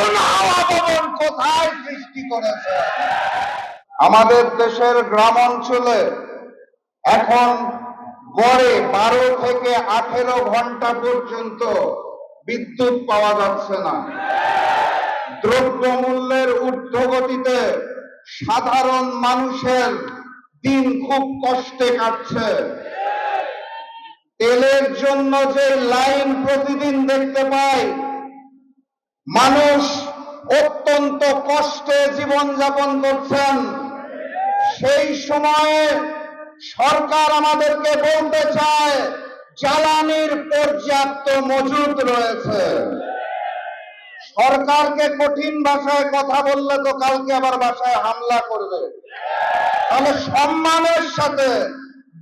নতুন হাওয়া ভবন কোথায় সৃষ্টি করেছে? আমাদের দেশের গ্রাম অঞ্চলে এখন গড়ে 12 থেকে 18 ঘন্টা পর্যন্ত বিদ্যুৎ পাওয়া যাচ্ছে না। দ্রব্যমূল্যের ঊর্ধ্বগতিতে সাধারণ মানুষের দিন খুব কষ্টে কাটছে। তেলের জন্য যে লাইন প্রতিদিন দেখতে পাই, মানুষ অত্যন্ত কষ্টে জীবনযাপন করছেন। সেই সময়ে সরকার আমাদেরকে বলতে চায় জ্বালানির পর্যাপ্ত মজুদ রয়েছে। সরকারকে কঠিন ভাষায় কথা বললে তো কালকে আবার বাসায় হামলা করবে। তাহলে সম্মানের সাথে,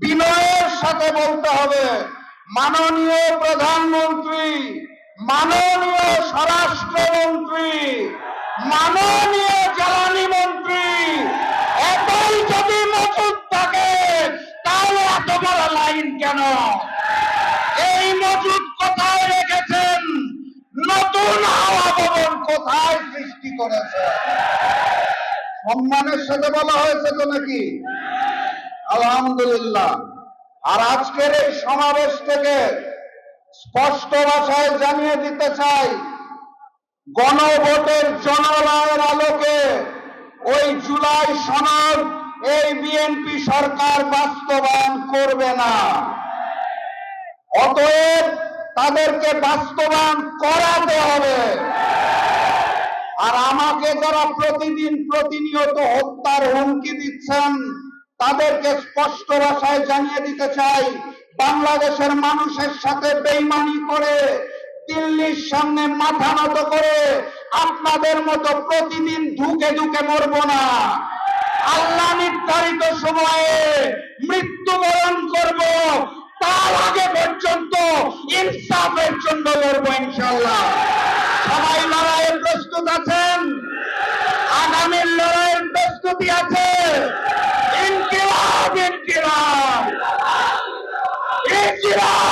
বিনয়ের সাথে বলতে হবে, মাননীয় প্রধানমন্ত্রী, মাননীয় স্বরাষ্ট্রমন্ত্রী, মাননীয় জ্বালানি মন্ত্রী, এতই যদি মজুদ থাকে তাহলে এত বড় লাইন কেন? এই মজুদ কোথায় রেখেছেন? নতুন হাওয়া ভবন কোথায় সৃষ্টি করেছে? সম্মানের সাথে বলা হয়েছে তো নাকি? আলহামদুলিল্লাহ। আর আজকের এই সমাবেশ থেকে স্পষ্ট ভাষায় জানিয়ে দিতে চাই, গণভোটের জনরায়ের আলোকে ওই জুলাই সনদ এই বিএনপি সরকার বাস্তবায়ন করবে না। অতএব তাদেরকে বাস্তবায়ন করাতে হবে। আর আমাকে যারা প্রতিদিন প্রতিনিয়ত হত্যার হুমকি দিচ্ছেন তাদেরকে স্পষ্ট ভাষায় জানিয়ে দিতে চাই, বাংলাদেশের মানুষের সাথে বেইমানি করে, দিল্লির সামনে মাথা নত করে আপনাদের মতো প্রতিদিন ধুকে ধুকে মরব না। আল্লাহ নির্ধারিত সময়ে মৃত্যুবরণ করব, তার আগে পর্যন্ত ইনসাফের জন্য লড়ব ইনশাআল্লাহ। সবাই লড়াইয়ের প্রস্তুত আছেন? আগামীর লড়াইয়ের প্রস্তুতি আছে? ইনকিলাব ইনকিলাব ইনকিলাব।